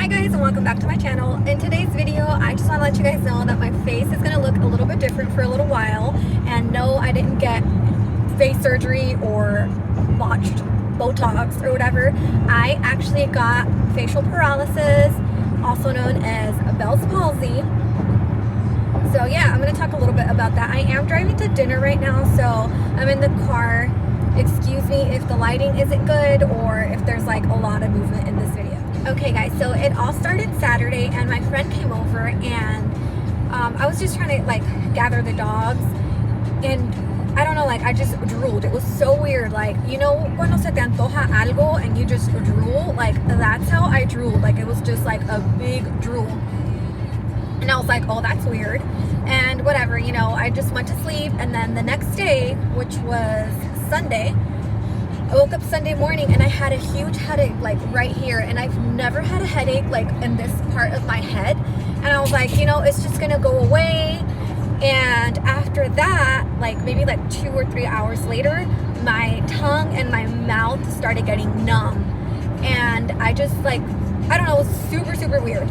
Hi guys, and welcome back to my channel. In today's video, I just want to let you guys know that my face is going to look a little bit different for a little while. And no, I didn't get face surgery or botched Botox or whatever. I actually got facial paralysis, also known as Bell's palsy. So yeah, I'm going to talk a little bit about that. I am driving to dinner right now, so I'm in the car. Excuse me if the lighting isn't good or if there's like a lot of movement in this video. Okay guys, so it all started Saturday and my friend came over and I was just trying to like gather the dogs and I don't know, like I just drooled. It was so weird. Like, you know, cuando se te antoja algo and you just drool, like that's how I drooled. Like it was just like a big drool. And I was like, oh, that's weird. And whatever, you know, I just went to sleep. And then the next day, which was Sunday, I woke up Sunday morning and I had a huge headache like right here. And I've never had a headache like in this part of my head. And I was like, you know, it's just gonna go away. And after that, like maybe like 2 or 3 hours later, my tongue and my mouth started getting numb. And I just like, I don't know, it was super, super weird.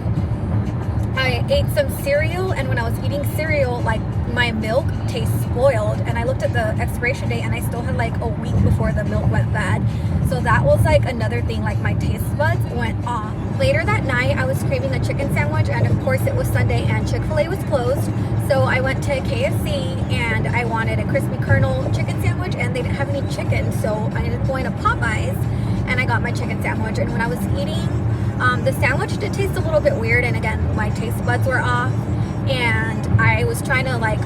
I ate some cereal, and when I was eating cereal, like my milk tastes spoiled, and I looked at the expiration date and I still had like a week before the milk went bad. So that was like another thing, like my taste buds went off. Later that night, I was craving a chicken sandwich, and of course it was Sunday and Chick-fil-A was closed. So I went to KFC and I wanted a crispy kernel chicken sandwich, and they didn't have any chicken, so I ended up going to Popeyes and I got my chicken sandwich. And when I was eating, the sandwich did taste a little bit weird, and again, my taste buds were off, and I was trying to like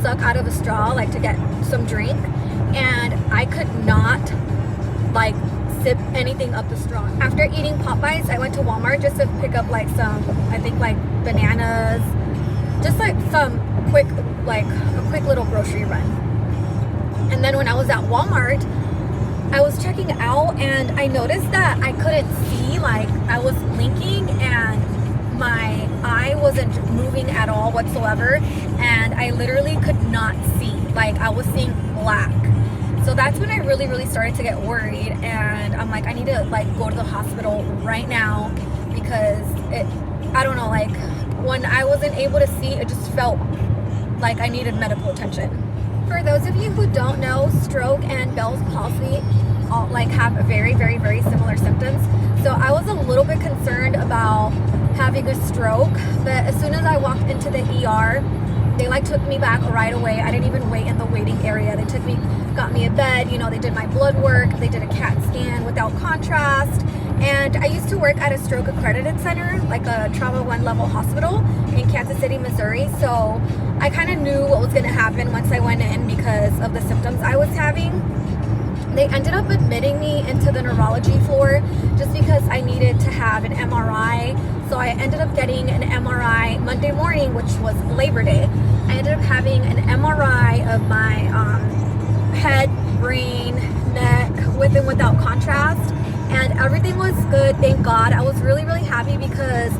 suck out of a straw, like to get some drink, and I could not like sip anything up the straw. After eating Popeyes, I went to Walmart just to pick up like some, I think like bananas, just like some quick, like a quick little grocery run. And then when I was at Walmart, I was checking out and I noticed that I couldn't see, like I was blinking and my eye wasn't moving at all whatsoever, and I literally could not see, like I was seeing black. So that's when I really started to get worried, and I'm like, I need to like go to the hospital right now, because I don't know, like when I wasn't able to see, it just felt like I needed medical attention. For those of you who don't know, stroke and Bell's palsy all like have very similar symptoms. So I was a little bit concerned about having a stroke, but as soon as I walked into the ER, they like took me back right away. I didn't even wait in the waiting area. They took me, got me a bed, you know, they did my blood work, they did a CAT scan without contrast. And I used to work at a stroke accredited center, like a trauma 1 level hospital in Kansas City, Missouri. So I kind of knew what was going to happen once I went in because of the symptoms I was having. They ended up admitting me into the neurology floor just because I needed to have an MRI. So I ended up getting an MRI Monday morning, which was Labor Day. I ended up having an MRI of my head, brain, neck, with and without contrast. And everything was good, thank God. I was really happy because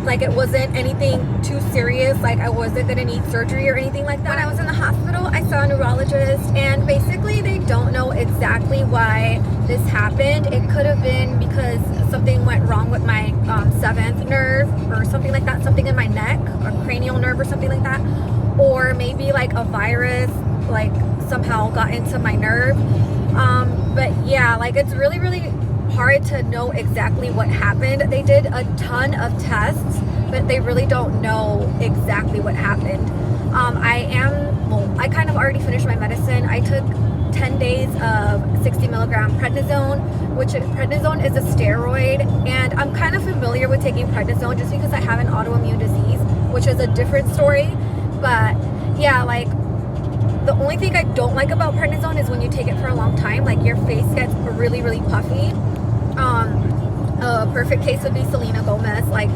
like it wasn't anything too serious, like I wasn't gonna need surgery or anything like that. When I was in the hospital, I saw a neurologist, and basically they don't know exactly why this happened. It could have been because something went wrong with my 7th nerve or something like that, something in my neck or cranial nerve or something like that, or maybe like a virus like somehow got into my nerve. But yeah, like it's really hard to know exactly what happened. They did a ton of tests, but they really don't know exactly what happened. I kind of already finished my medicine. I took 10 days of 60 milligram prednisone, which prednisone is a steroid, and I'm kind of familiar with taking prednisone just because I have an autoimmune disease, which is a different story. But yeah, like the only thing I don't like about prednisone is when you take it for a long time, like your face gets really puffy. A perfect case would be Selena Gomez. Like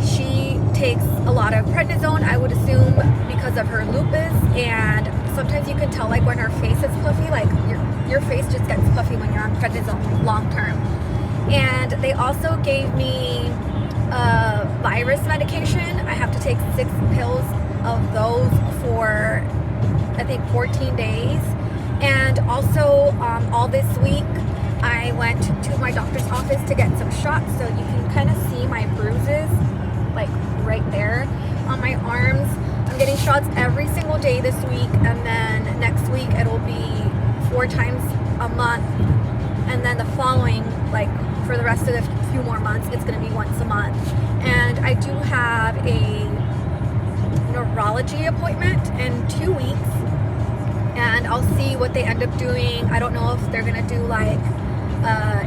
she takes a lot of prednisone, I would assume because of her lupus, and sometimes you can tell like when her face is puffy, like your face just gets puffy when you're on prednisone long term. And they also gave me a virus medication. I have to take 6 pills of those for I think 14 days. And also all this week I went to my doctor's office to get some shots, so you can kind of see my bruises like right there on my arms. I'm getting shots every single day this week, and then next week it'll be 4 times a month, and then the following, like for the rest of the few more months, it's going to be once a month. And I do have a neurology appointment in 2 weeks, and I'll see what they end up doing. I don't know if they're going to do like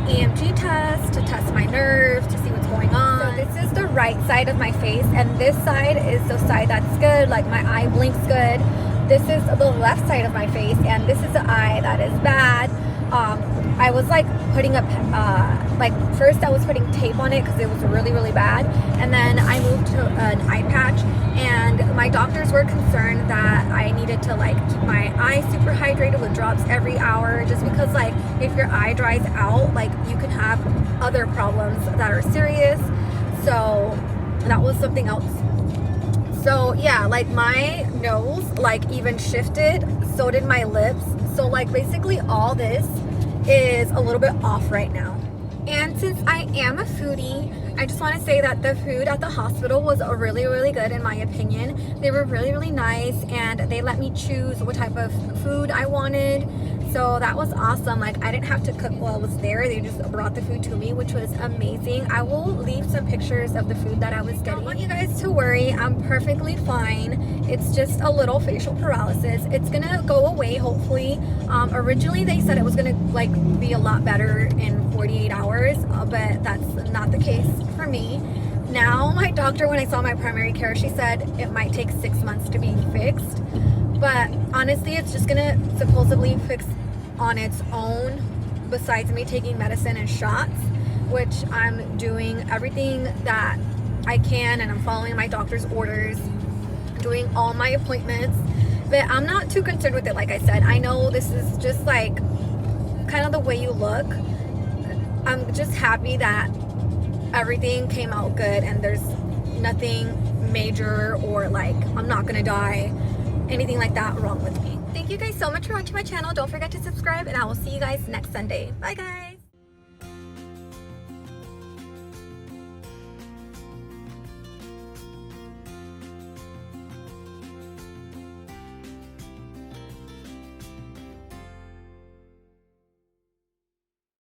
EMG test to test my nerves to see what's going on. So this is the right side of my face, and this side is the side that's good, like my eye blinks good. This is the left side of my face, and this is the eye that is bad. I was like putting up, like first I was putting tape on it because it was really, really bad, and then I moved to an eye patch, and my doctors were concerned that I needed to like keep my eye super hydrated with drops every hour, just because like if your eye dries out, like you can have other problems that are serious. So that was something else. So yeah, like my nose like even shifted, so did my lips. So like basically all this is a little bit off right now. And since I am a foodie, I just want to say that the food at the hospital was really, really good in my opinion. They were really, really nice, and they let me choose what type of food I wanted. So that was awesome. Like I didn't have to cook while I was there. They just brought the food to me, which was amazing. I will leave some pictures of the food that I was getting. I don't want you guys to worry. I'm perfectly fine. It's just a little facial paralysis. It's gonna go away hopefully. Originally they said it was gonna like be a lot better in 48 hours, but that's not the case for me. Now my doctor, when I saw my primary care, she said it might take 6 months to be fixed. But honestly, it's just gonna supposedly fix on its own, besides me taking medicine and shots, which I'm doing everything that I can, and I'm following my doctor's orders, doing all my appointments. But I'm not too concerned with it. Like I said, I know this is just like kind of the way you look. I'm just happy that everything came out good and there's nothing major or like I'm not gonna die, anything like that wrong with me. Thank you guys so much for watching my channel. Don't forget to subscribe, and I will see you guys next Sunday. Bye guys.